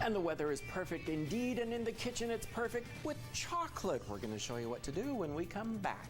And the weather is perfect indeed, and in the kitchen it's perfect with chocolate. We're going to show you what to do when we come back.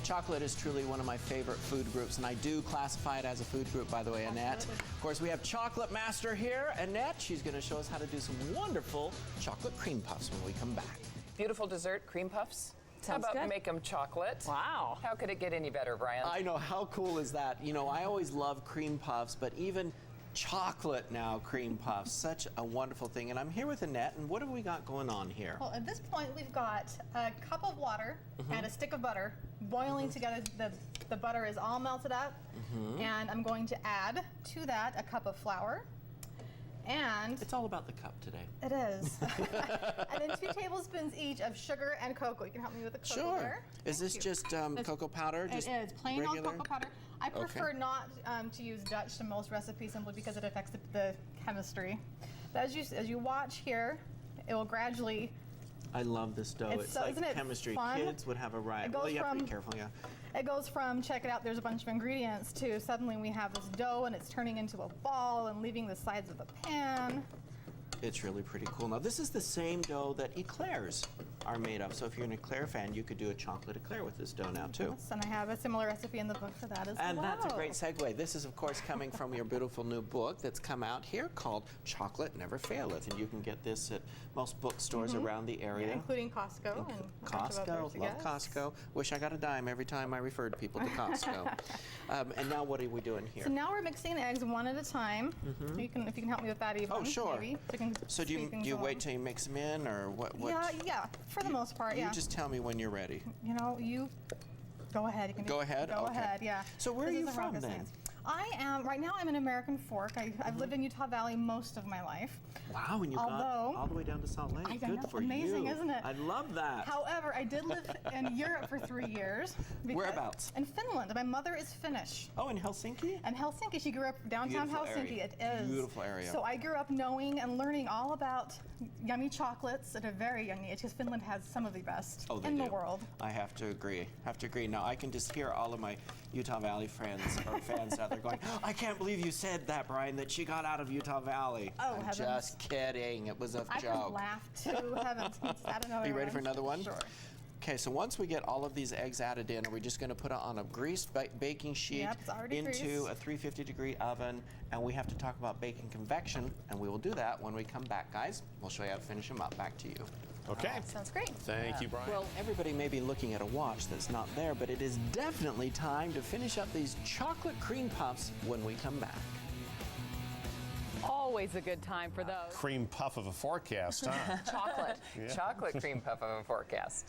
Chocolate is truly one of my favorite food groups, and I do classify it as a food group, by the way, Annette. Of course, we have Chocolate Master here, Annette. She's going to show us how to do some wonderful chocolate cream puffs when we come back. Beautiful dessert, cream puffs. Sounds How about good. make them chocolate? Wow. How could it get any better, Brian? I know, how cool is that? You know, I always love cream puffs, but even chocolate now cream puffs, such a wonderful thing. And I'm here with Annette, and what have we got going on here? Well, at this point, we've got a cup of water and a stick of butter boiling together. The butter is all melted up, and I'm going to add to that a cup of flour. And It's all about the cup today. it is. And then 2 tablespoons each of sugar and cocoa. You can help me with the cocoa Sure. there. Is this just cocoa powder? It is plain old regular? cocoa powder. I prefer not to use Dutch to most recipes simply because it affects the chemistry. But as you watch here, it will gradually. I love this dough. It's so, like isn't it chemistry. fun? Kids would have a riot. It goes Well, you have to be from- careful, yeah. It goes from, check it out, there's a bunch of ingredients, to suddenly we have this dough and it's turning into a ball and leaving the sides of the pan. It's really pretty cool. Now, this is the same dough that eclairs are made of. So if you're an eclair fan, you could do a chocolate eclair with this dough now, too. And I have a similar recipe in the book for that as And well. that's a great segue. This is, of course, coming from your beautiful new book that's come out here called Chocolate Never Faileth. And you can get this at most bookstores around the area. Yeah, including Costco and a bunch of Costco, others, love yes. Costco. Wish I got a dime every time I referred people to Costco. And now what are we doing here? So now we're mixing eggs one at a time. If you can help me with that even. Oh, sure. Maybe, so you can So do speed things you wait along. till you mix them in, or what? Yeah, for the most part, yeah. You just tell me when you're ready. You know, you go ahead. You can Go ahead? Go Okay. ahead, yeah. So where are This you isn't from rocket then? science. I am, right now I'm in American Fork. I've lived in Utah Valley most of my life. Wow, and you got Although- all the way down to Salt Lake. I Good know, for amazing, you. isn't it? I love that. However, I did live in Europe for 3 years. because- Whereabouts? In Finland. My mother is Finnish. Oh, in Helsinki? And Helsinki, she grew up downtown Beautiful Helsinki. area. It is. Beautiful area. So I grew up knowing and learning all about yummy chocolates at a very young age, because Finland has some of the best They in do. the world. I have to agree. Now, I can just hear all of my Utah Valley friends or fans out there going, I can't believe you said that, Brian, that she got out of Utah Valley. Oh, I'm heavens. just kidding. It was a I joke. could laugh too. Heavens. Add another Are you ready for one. another one? Sure. Okay, so once we get all of these eggs added in, are we just going to put it on a greased baking sheet Yep, it's already into greased. a 350-degree oven, and we have to talk about baking convection, and we will do that when we come back, guys. We'll show you how to finish them up. Back to you. Okay. Sounds great. Thank you, Brian. Well, everybody may be looking at a watch that's not there, but it is definitely time to finish up these chocolate cream puffs when we come back. Always a good time for those. Cream puff of a forecast, huh? Chocolate. Chocolate cream puff of a forecast.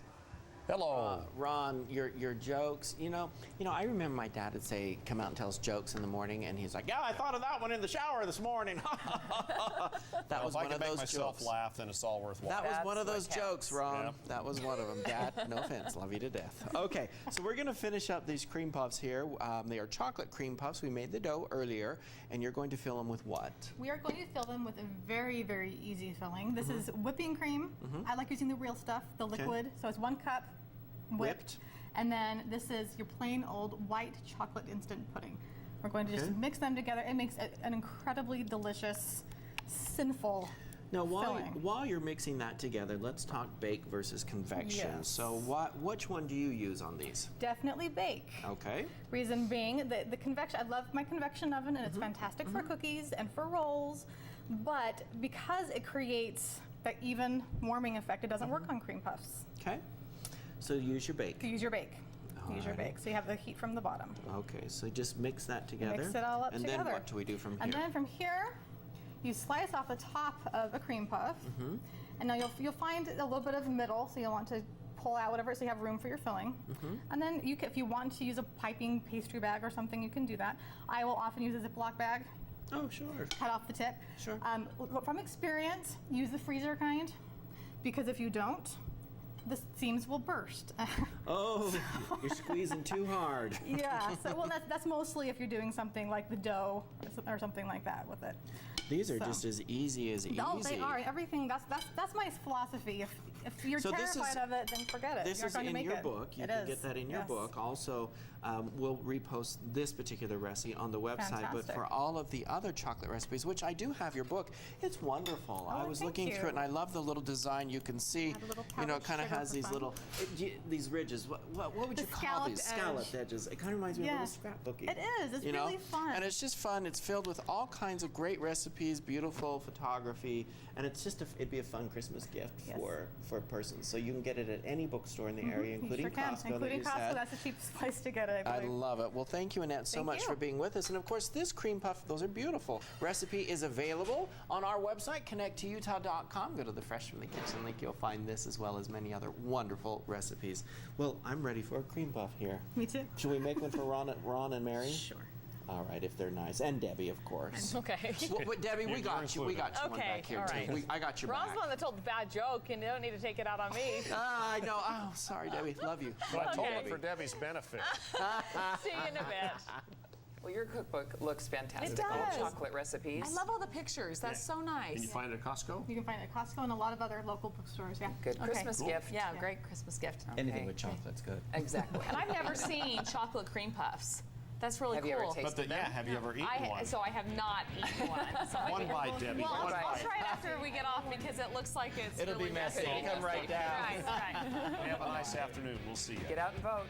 Hello. Ron, your jokes, you know, I remember my dad would say, come out and tell us jokes in the morning, and he's like, yeah, I thought of that one in the shower this morning. That was if I one can of make those myself jokes. laugh, then it's all worthwhile. That was That's one of what those jokes, counts. Ron. Yeah. That was one of them. Dad, no offense, love you to death. Okay, so we're going to finish up these cream puffs here. They are chocolate cream puffs. We made the dough earlier, and you're going to fill them with what? We are going to fill them with a very, very easy filling. This is whipping cream. I like using the real stuff, the liquid. So it's 1 cup whipped. And then this is your plain old white chocolate instant pudding. We're going to just mix them together. It makes an incredibly delicious, sinful Now, filling. while you're mixing that together, let's talk bake versus convection. Yes. So which one do you use on these? Definitely bake. Okay. Reason being, the convection, I love my convection oven, and it's fantastic for cookies and for rolls, but because it creates that even warming effect, it doesn't work on cream puffs. Okay. So use your bake. Use your bake. Use your Alrighty. bake. So you have the heat from the bottom. Okay, so just mix that together. Mix it all up and together. then what do we do from here? And then from here, you slice off the top of a cream puff, and now you'll find a little bit of middle, so you'll want to pull out whatever so you have room for your filling. And then you can, if you want to use a piping pastry bag or something, you can do that. I will often use a Ziploc bag, Oh, sure. cut off the tip. Sure. From experience, use the freezer kind, because if you don't, the seams will burst. Oh, you're squeezing too hard. Yeah, so well, that's mostly if you're doing something like the dough or something like that with it. These are So- just as easy as easy. Oh, they are. Everything. That's my philosophy. If you're So this terrified is- of it, then forget it. This You're is not going to in make your it. book. You It can is. get that in your Yes. book. Also, we'll repost this particular recipe on the website. But Fantastic. for all of the other chocolate recipes, which I do have your book, it's wonderful. I was thank looking you. through it, and I love the little design. You can see, Add a little you know, it powdered kind of sugar has for these fun. little these ridges. What would The you call these? scalloped Scalloped edges. It kind of reminds me of a little scrapbooking. It is. It's you know? really fun. And it's just fun. It's filled with all kinds of great recipes, beautiful photography, and it's just it'd be a fun Christmas gift Yes. for persons. So you can get it at any bookstore in the area, You including sure can. Costco. that Including you Costco. said. That's the cheapest place to get it, I I believe. love it. Well, thank you, Annette, so Thank much you. for being with us. And of course, this cream puff, those are beautiful. Recipe is available on our website, connecttoutah.com. Go to the Fresh from the Kitchen link. You'll find this as well as many other wonderful recipes. Well, I'm ready for a cream puff here. Me too. Should we make one for Ron and Mary? Sure. All right, if they're nice. And Debbie, of course. Okay. Well, but Debbie, we You're got you. We got you one Okay, back here, all too. right. I got your Ron's back. the one that told the bad joke, and you don't need to take it out on me. I know. Oh, sorry, Debbie. Love you. But I told Okay. it for Debbie's benefit. See you in a bit. Well, your cookbook looks fantastic. It All does. chocolate recipes. I love all the pictures. That's so nice. Can you find it at Costco? You can find it at Costco and a lot of other local bookstores. Yeah. Good Okay. Christmas Cool. gift. Yeah, great Christmas gift. Anything Okay. with chocolate's good. Exactly. And I've never seen chocolate cream puffs. That's really Have cool. you ever But tasted them? have you ever eaten one? So I have not eaten one. So One bite, Debbie. Well, One I'll bite. try it after we get off because it looks like it's It'll be really messy. messy. Come right down. Right, right. Have a nice afternoon. We'll see you. Get out and vote.